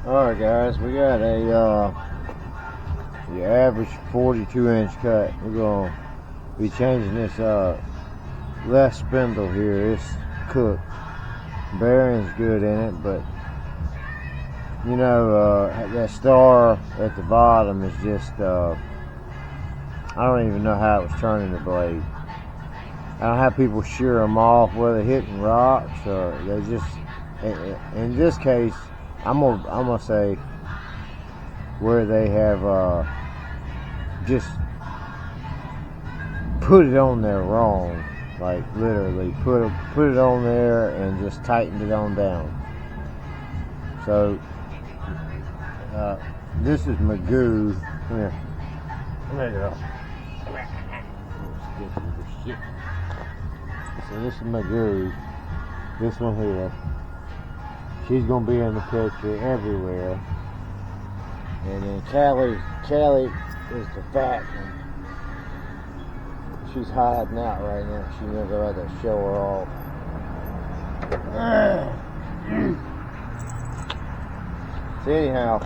Alright guys, we got a the average 42-inch cut. We're going to be changing this left spindle here. It's cooked. Bearing's good in it, but you know, that star at the bottom is just I don't even know how it was turning the blade. I don't have people shear them off where they're hitting rocks, or they just, in this case, I'm gonna say where they have just put it on there wrong, like literally put it on there and just tightened it on down. So this is Magoo. Come here. Come here, girl. So this is Magoo. This one here. She's gonna be in the picture everywhere. And then Callie is the fat one. She's hiding out right now. She never let that show her off. So anyhow,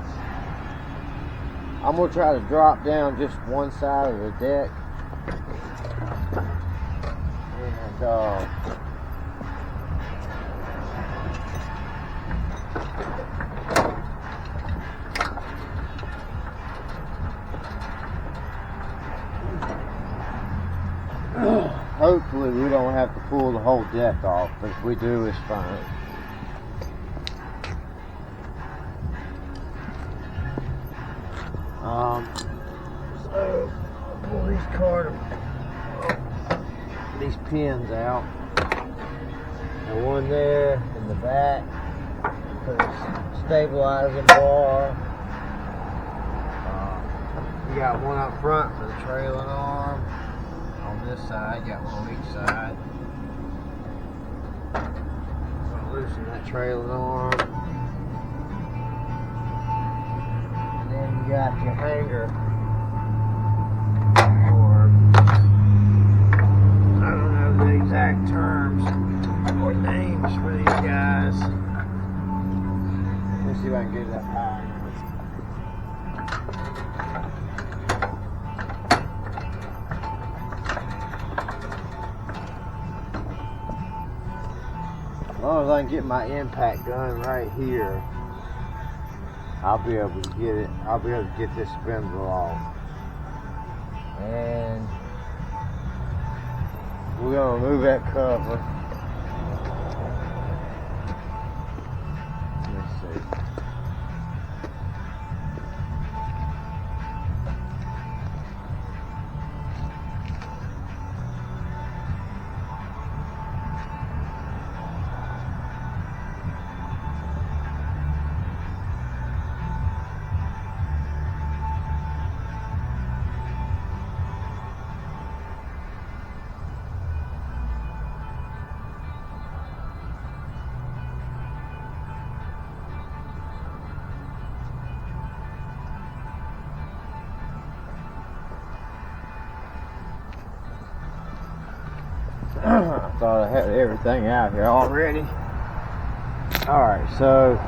I'm gonna try to drop down just one side of the deck. And hopefully we don't have to pull the whole deck off, but if we do, it's fine. So I'll pull these pins out. And one there in the back for the stabilizing bar. You got one up front for the trailing arm. On this side, you got one on each side. So loosen that trailing arm. And then you got your hanger. I don't know the exact terms or names for these guys. Let's see if I can get that high. As long as I can get my impact gun right here, I'll be able to get it. I'll be able to get this spindle off. And we're gonna remove that cover. Let's see. I thought I had everything out here already. Alright, so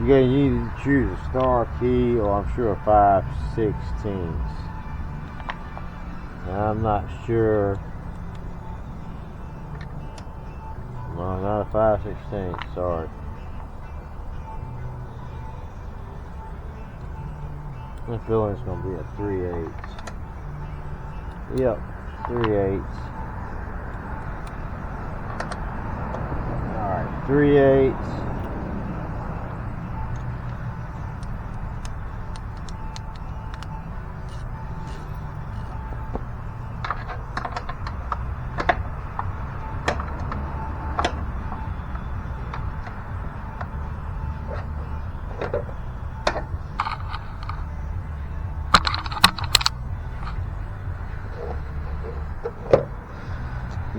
you need to choose a star key, or I'm sure a 5/16. Now I'm not sure. No, not a 5/16, sorry. I'm feeling it's going to be a 3/8. Yep, 3/8. Alright, 3/8.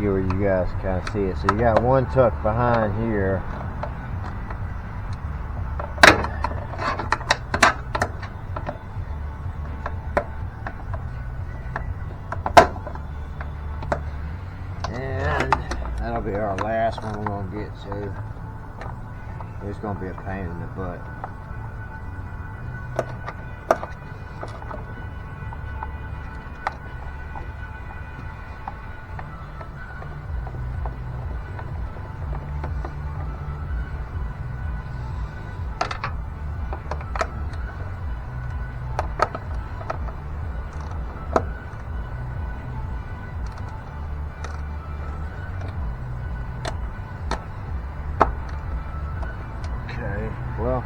Where you guys kind of see it. So you got one tucked behind here. And that'll be our last one we're going to get to. it's gonna be a pain in the butt. Well,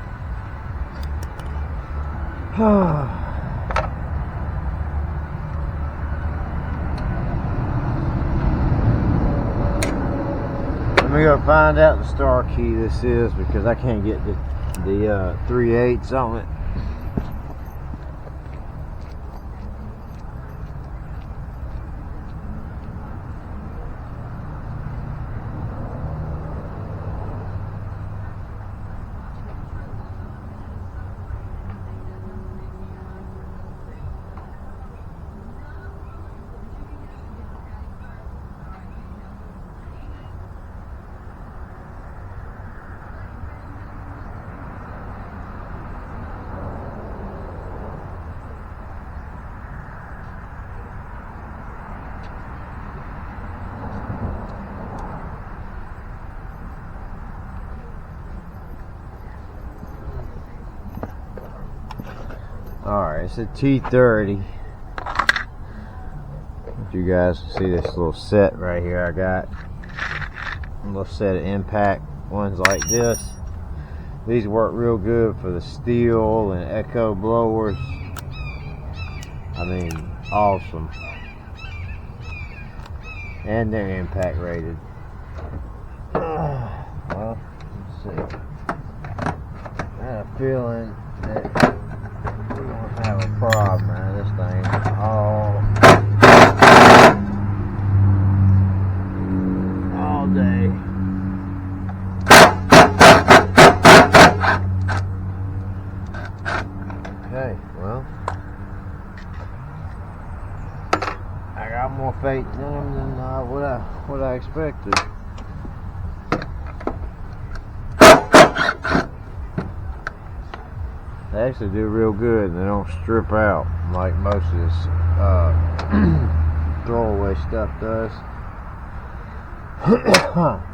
let me go find out the star key this is, because I can't get the 3/8 on it. Alright, it's a T30. If you guys can see this little set right here I got. A little set of impact ones like this. These work real good for the steel and echo blowers. I mean, awesome. And they're impact rated. Well, let's see. I had a feeling that we're gonna have a problem out of this thing all day. Okay, well, I got more faith in them than what I expected. They actually do real good, and they don't strip out like most of this throwaway stuff does.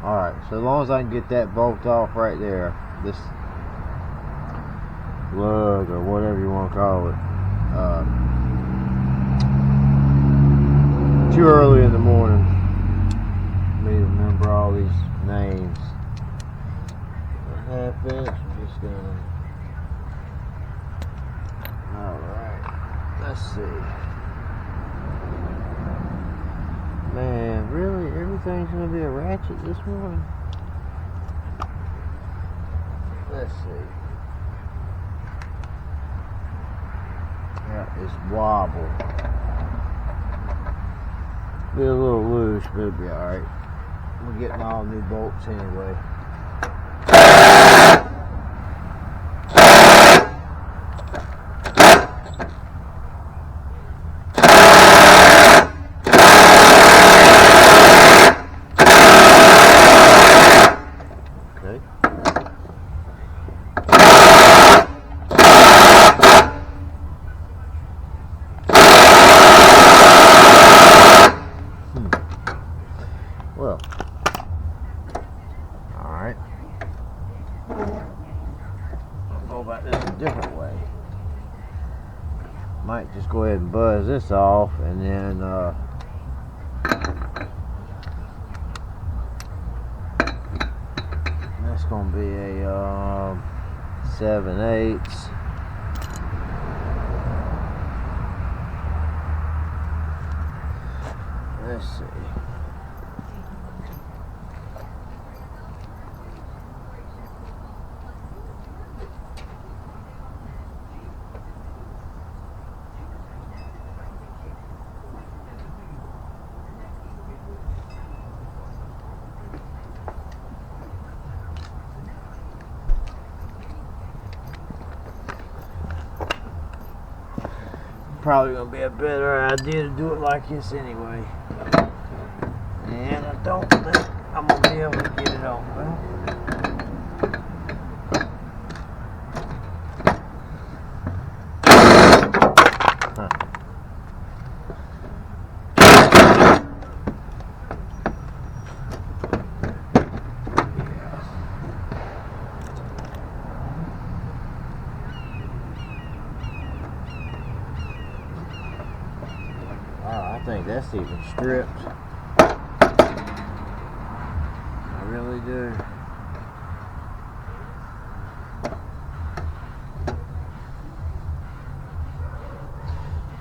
Alright, so as long as I can get that bolt off right there, this lug or whatever you want to call it, too early in the morning for me to remember all these names. A half inch, I'm just gonna. Alright, let's see. Man, really? Everything's gonna be a ratchet this morning? Let's see. Yeah, it's wobble. Be a little loose, but it'll be alright. We're getting all new bolts anyway. Well, alright. I'll go about this a different way. Might just go ahead and buzz this off, and then that's gonna be a 7/8. Let's see. Probably gonna be a better idea to do it like this anyway. And I don't think I'm gonna be able to get it on. Well, miss even strips. I really do.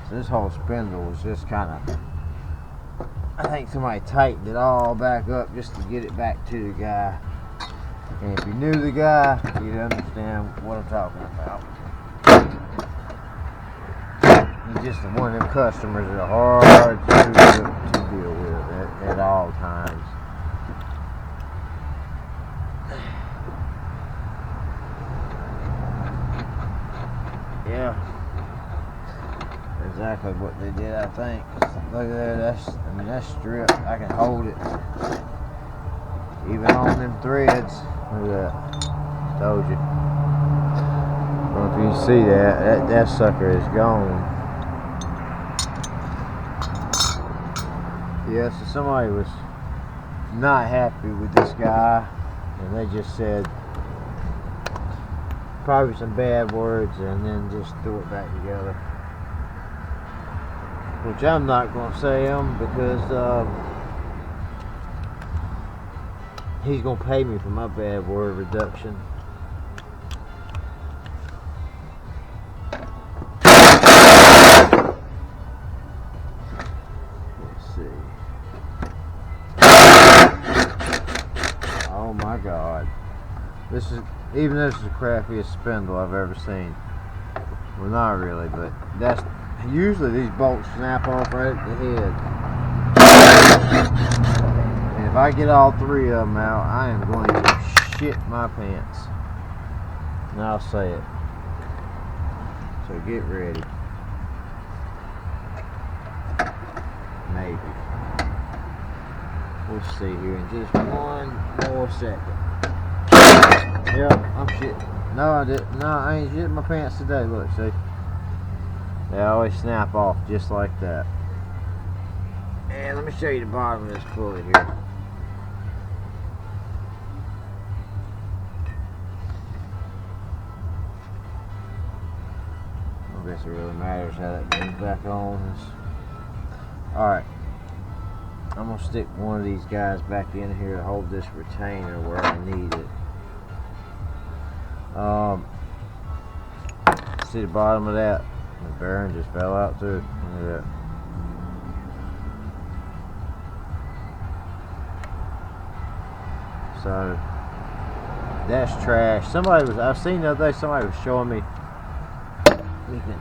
So this whole spindle was just kind of, I think somebody tightened it all back up just to get it back to the guy. And if you knew the guy, you'd understand what I'm talking about. He's just one of them customers that are hard to deal with at all times. Yeah, exactly what they did, I think. Look at that, that's stripped. I can hold it. Even on them threads. Look at that. Told you. I don't know if you can see that sucker is gone. Yeah, so somebody was not happy with this guy, and they just said probably some bad words and then just threw it back together. Which I'm not going to say them because he's going to pay me for my bad word reduction. Let's see. Oh my God. This is the crappiest spindle I've ever seen. Well, not really, but that's usually these bolts snap off right at the head. And if I get all three of them out, I am going to shit my pants. And I'll say it. So get ready. Maybe. We'll see here in just one more second. Yep, I'm shitting. No, I didn't. No, I ain't shitting my pants today. Look, see? They always snap off just like that. And let me show you the bottom of this pulley here. I guess it really matters how that goes back on. Alright. I'm going to stick one of these guys back in here to hold this retainer where I need it. See the bottom of that? The bearing just fell out too. Look at that. So that's trash. I've seen the other day somebody was showing me you can,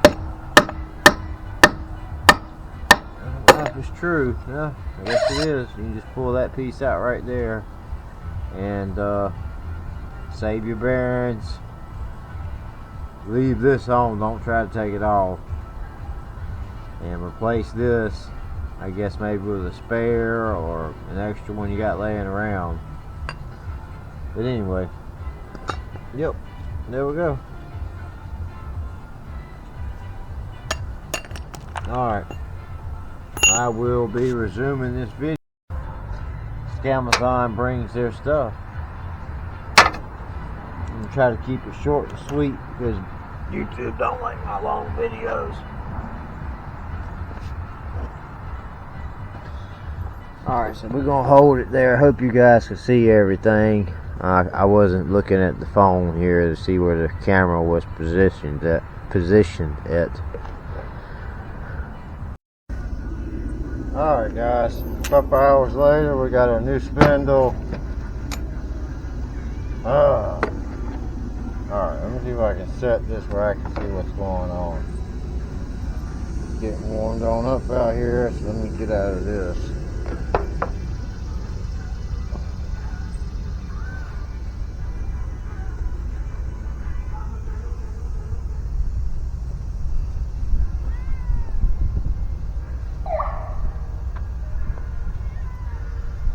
I don't know if it's true. Yeah, I guess it is. You can just pull that piece out right there and save your bearings. Leave this on, don't try to take it off, and replace this, I guess maybe with a spare or an extra one you got laying around. But anyway, yep, there we go. Alright, I will be resuming this video. Amazon brings their stuff. I'm going to try to keep it short and sweet because YouTube don't like my long videos. Alright, so we're going to hold it there. I hope you guys can see everything. I wasn't looking at the phone here to see where the camera was positioned at. Alright guys, a couple hours later we got our new spindle. Alright, let me see if I can set this where I can see what's going on. It's getting warmed on up out here, so let me get out of this.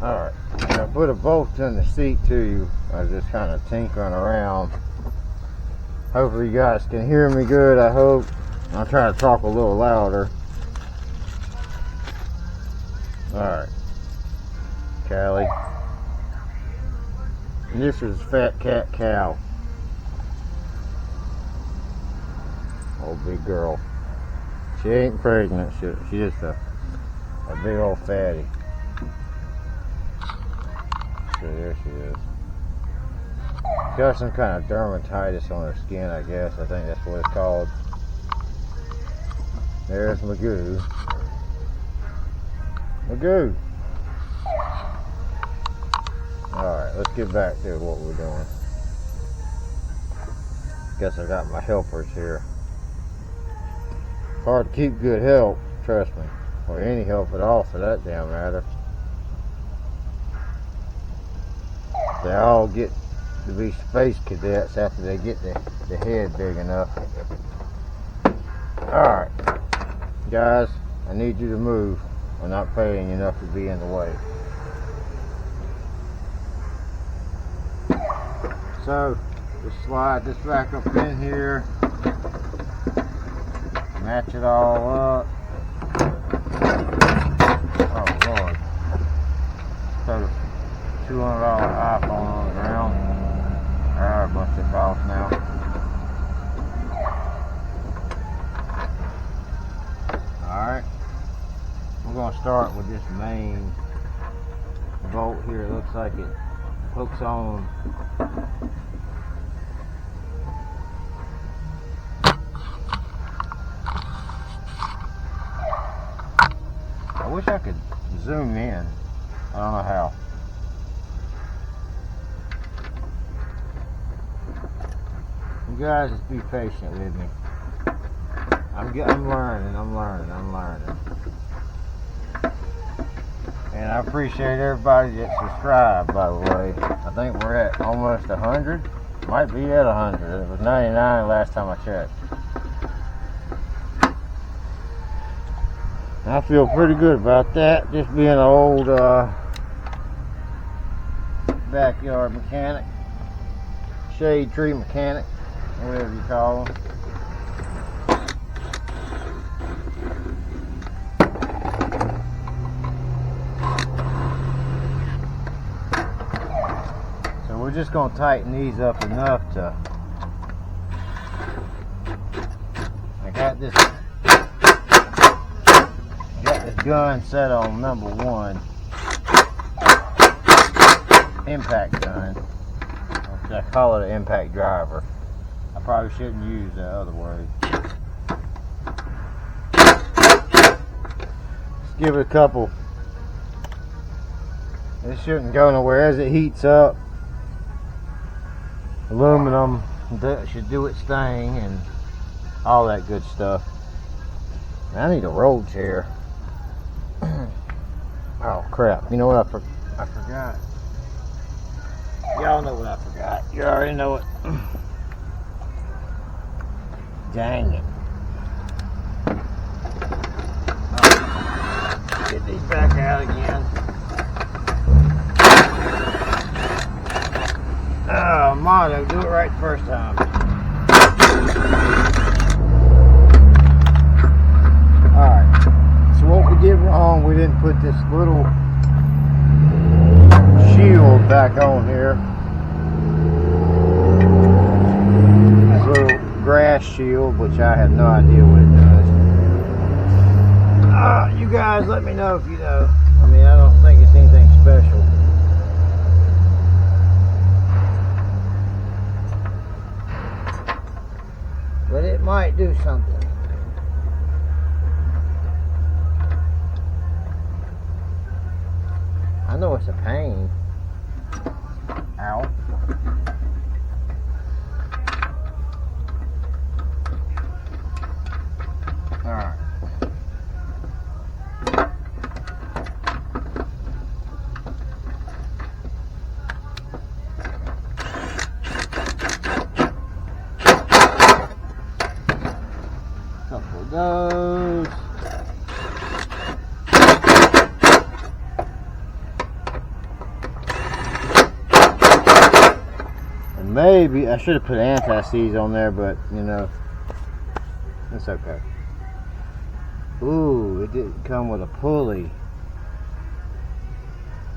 Alright, I put a bolt in the seat too. I was just kind of tinkering around. Hopefully you guys can hear me good, I hope. I'll try to talk a little louder. Alright. Callie. And this is Fat Cat Cow. Old big girl. She ain't pregnant, she's just a big old fatty. So there she is. Got some kind of dermatitis on her skin, I guess. I think that's what it's called. There's Magoo. Magoo! Alright, let's get back to what we're doing. Guess I got my helpers here. It's hard to keep good help, trust me. Or any help at all for that damn matter. They all get to be space cadets after they get the head big enough. Alright, guys, I need you to move. I'm not paying you enough to be in the way. So, just slide this back up in here. Match it all up. Oh Lord. Put a $200 iPhone on the ground. Alright, bust this off now. Alright. We're going to start with this main bolt here. It looks like it hooks on. I wish I could zoom in. I don't know how. You guys just be patient with me. I'm learning. And I appreciate everybody that subscribed, by the way. I think we're at almost 100. Might be at 100. It was 99 last time I checked. I feel pretty good about that. Just being an old backyard mechanic. Shade tree mechanic. Whatever you call them. We're just going to tighten these up enough to... I got this gun set on number 1 impact gun. I call it an impact driver. I probably shouldn't use that other word. Let's give it a couple. This shouldn't go nowhere as it heats up. Aluminum should do its thing and all that good stuff. I need a roll chair. Oh crap, you know what I forgot? Y'all know what I forgot. You already know it. Dang it. Oh, get these back out again. Oh, motto, do it right the first time. Alright, so what we did wrong, we didn't put this little shield back on here. This little grass shield, which I have no idea what it does. You guys let me know if you know. I mean, I don't think it's anything special. But it might do something. I know it's a pain. Ow. Alright. Couple of those. And maybe I should have put anti-seize on there, but you know, it's okay. Ooh, it didn't come with a pulley,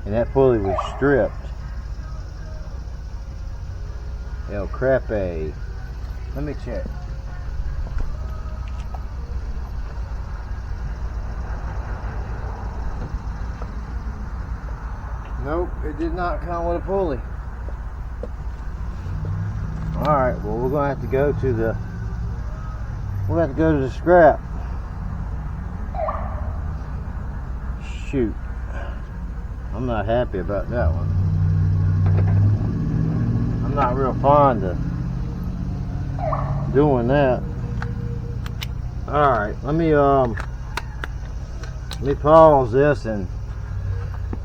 and that pulley was stripped. El crepe. Let me check. Nope, it did not come with a pulley. Alright, well we're gonna have to go to the scrap. Shoot. I'm not happy about that one. I'm not real fond of doing that. Alright, let me pause this and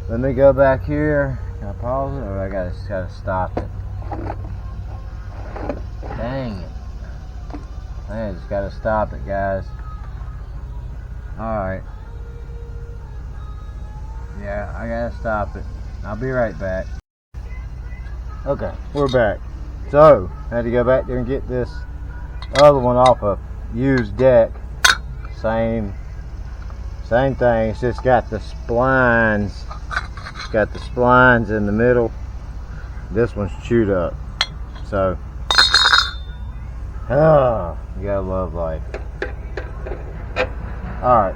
let me go back here. Can I pause it, or I gotta stop it? Dang it. I just gotta stop it, guys. Alright. Yeah, I gotta stop it. I'll be right back. Okay, we're back. So, I had to go back there and get this other one off a used deck. Same thing. It's just got the splines. It's got the splines in the middle. This one's chewed up. So, you gotta love life. Alright.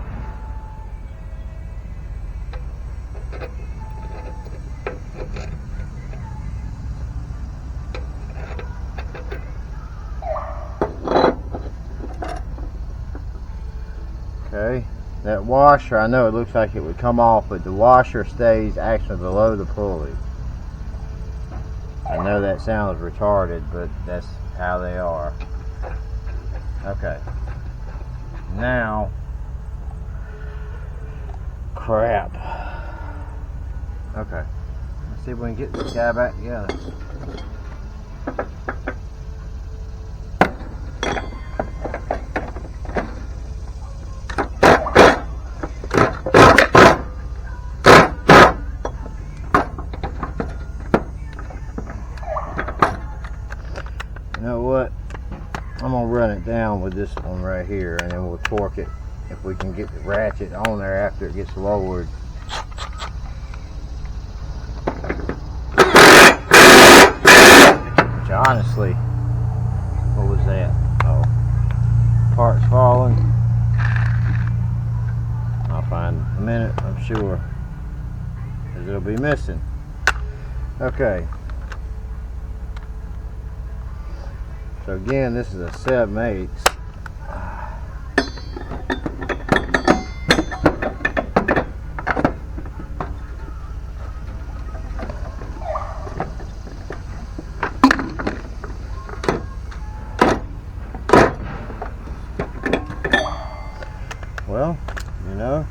Okay, that washer, I know it looks like it would come off, but the washer stays actually below the pulley. I know that sounds retarded, but that's how they are. Okay. Now, crap. Okay. Let's see if we can get this guy back together. You know what? I'm gonna run it down with this one right here, and then we'll torque it if we can get the ratchet on there after it gets lowered. Which honestly, what was that? Oh, parts falling. I'll find a minute, I'm sure, because it'll be missing. Okay. So again, this is a 7/8. Well, you know,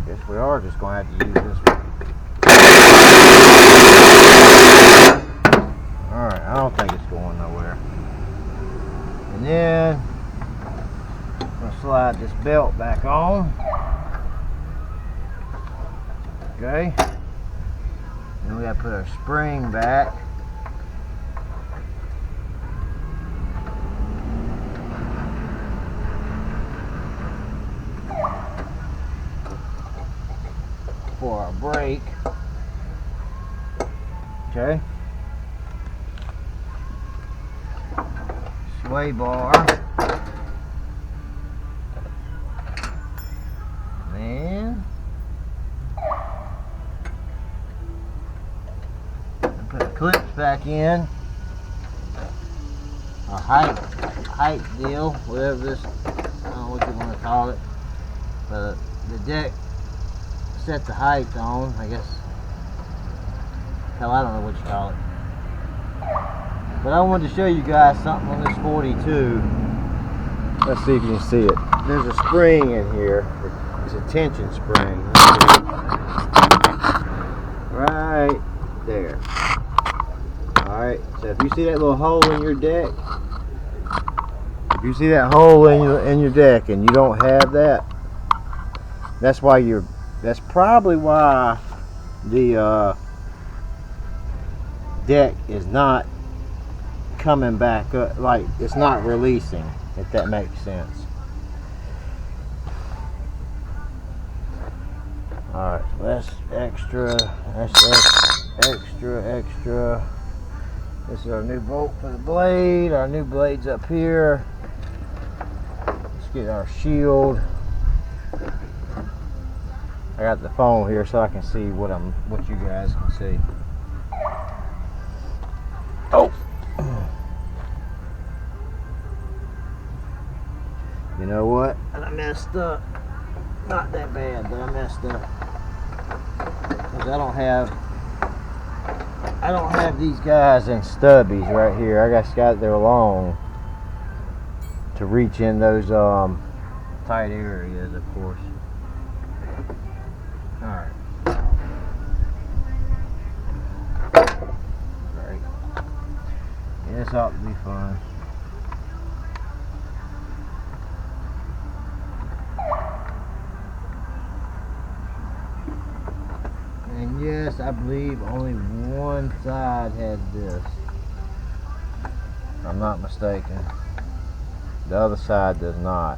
guess we are just going to have to use this one. Alright, I don't think it's going nowhere. And then, I'm going to slide this belt back on. Okay. Then we got to put our spring back. For our brake. Okay. Sway bar. Then put the clips back in. A height deal, whatever this, I don't know what you want to call it. But the deck set the height on, I guess. Hell, I don't know what you call it. But I wanted to show you guys something on this 42. Let's see if you can see it. There's a spring in here. It's a tension spring. Right there. Alright, so if you see that little hole in your deck, if you see that hole in your deck and you don't have that, that's probably why the deck is not coming back up, like it's not releasing, if that makes sense. Alright, that's extra. This is our new bolt for the blade. Our new blade's up here. Let's get our shield. I got the phone here so I can see what you guys can see. Oh. You know what? I messed up. Not that bad, but I messed up. Because I don't have these guys in stubbies right here. I just got there long to reach in those tight areas, of course. Alright. Great. Yeah, this ought to be fun. And yes, I believe only one side has this. If I'm not mistaken. The other side does not.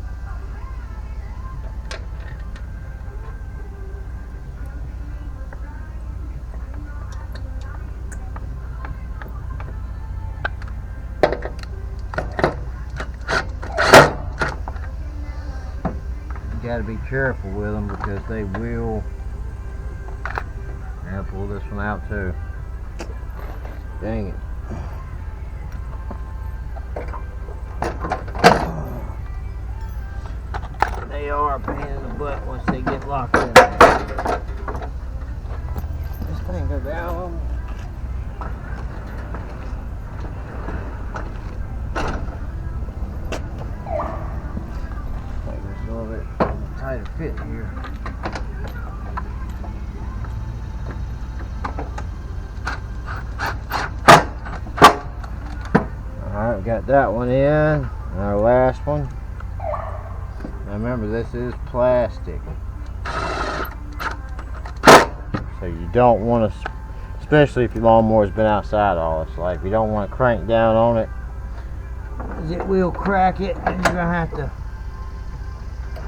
You gotta be careful with them because they will. I'll pull this one out too. Dang it. They are a pain in the butt once they get locked in there. This thing goes down. Make this a little bit tighter fit here. Alright, we got that one in. And our last one. Now remember, this is plastic. So you don't want to, especially if your lawnmower's been outside all its life, you don't want to crank down on it, because it will crack it, and you're going to have to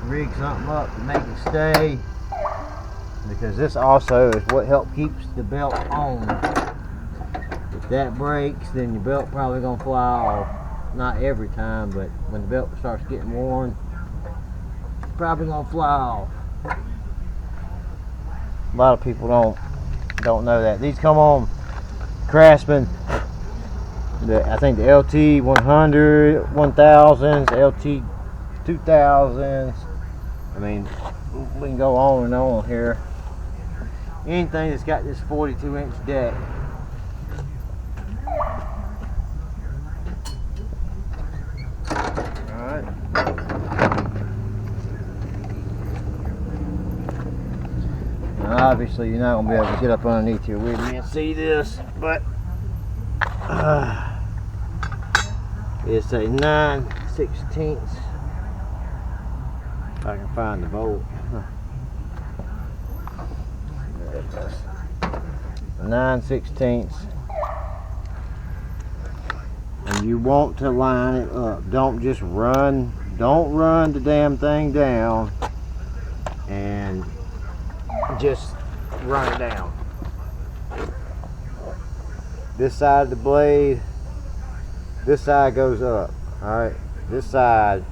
rig something up to make it stay. Because this also is what helps keeps the belt on. If that breaks, then your belt probably going to fly off. Not every time, but when the belt starts getting worn, it's probably going to fly off. A lot of people don't know that. These come on Craftsman. I think the LT 100, 1000s, LT 2000s. I mean, we can go on and on here. Anything that's got this 42-inch deck. Alright. Now obviously you're not going to be able to get up underneath here with me and see this, but it's a 9/16. If I can find the bolt. There it goes. 9/16. And you want to line it up. Don't just run. Don't run the damn thing down and just run it down. This side of the blade, this side goes up. Alright, this side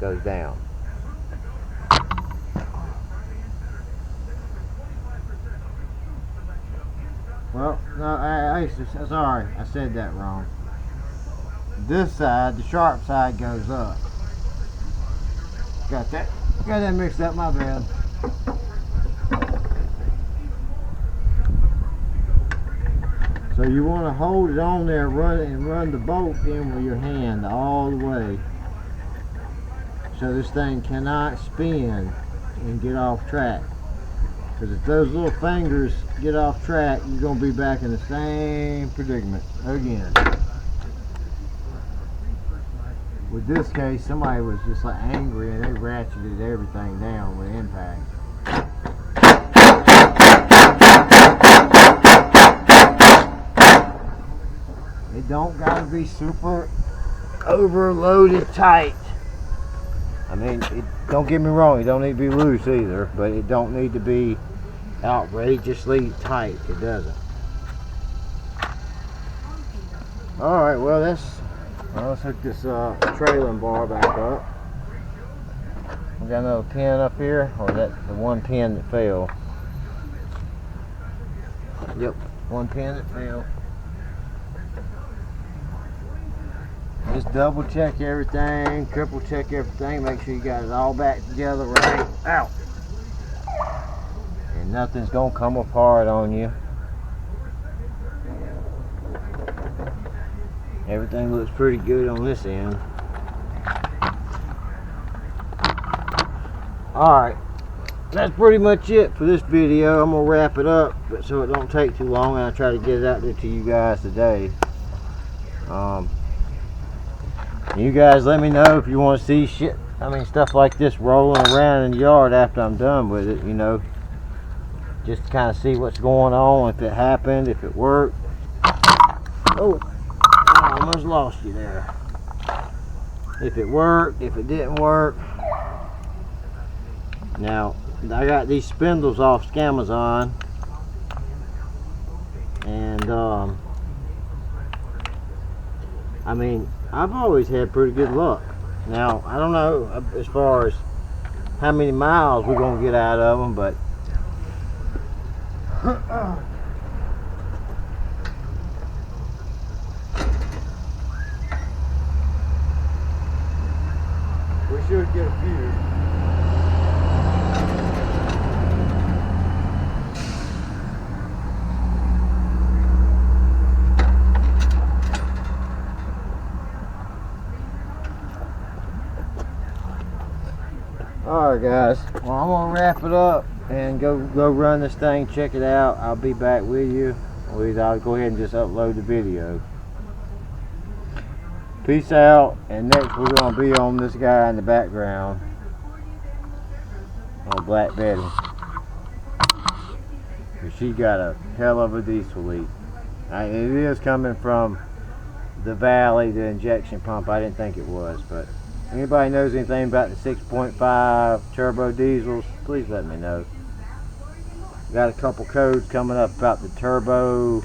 goes down. Well, no, sorry, I said that wrong. This side, the sharp side, goes up. Got that mixed up, my bad. So you want to hold it on there, run the bolt in with your hand all the way, so this thing cannot spin and get off track. Because if those little fingers get off track, you're going to be back in the same predicament again. With this case, somebody was just like angry and they ratcheted everything down with impact. It don't gotta be super overloaded tight. I mean, don't get me wrong, it don't need to be loose either, but it don't need to be outrageously tight. It doesn't. Alright, well let's hook this trailing bar back up. got another pin up here, or is that the one pin that fell? Yep, one pin that fell. Just double check everything, triple check everything, make sure you got it all back together right. Ow! And nothing's gonna come apart on you. Everything looks pretty good on this end. Alright, that's pretty much it for this video. I'm gonna wrap it up but so it don't take too long, and I try to get it out there to you guys today. You guys let me know if you want to see stuff like this rolling around in the yard after I'm done with it, you know. Just to kind of see what's going on, if it happened, if it worked. Oh, I almost lost you there. If it worked, if it didn't work. Now, I got these spindles off Amazon, and I mean, I've always had pretty good luck. Now, I don't know as far as how many miles we're gonna get out of them, but we should get a few. Alright guys, well I'm gonna wrap it up and go run this thing, check it out. I'll be back with you, or either I'll go ahead and just upload the video. Peace out, and next we're gonna be on this guy in the background, on Black Betty. She got a hell of a diesel leak. It is coming from the valley, the injection pump. I didn't think it was, but anybody knows anything about the 6.5 turbo diesels, please let me know. Got a couple codes coming up about the turbo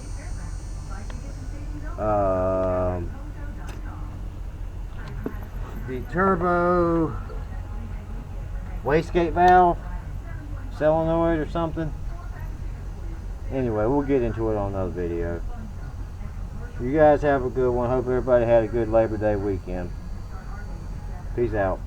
wastegate valve solenoid or something. Anyway, we'll get into it on another video. You guys have a good one. Hope everybody had a good Labor Day weekend. Peace out.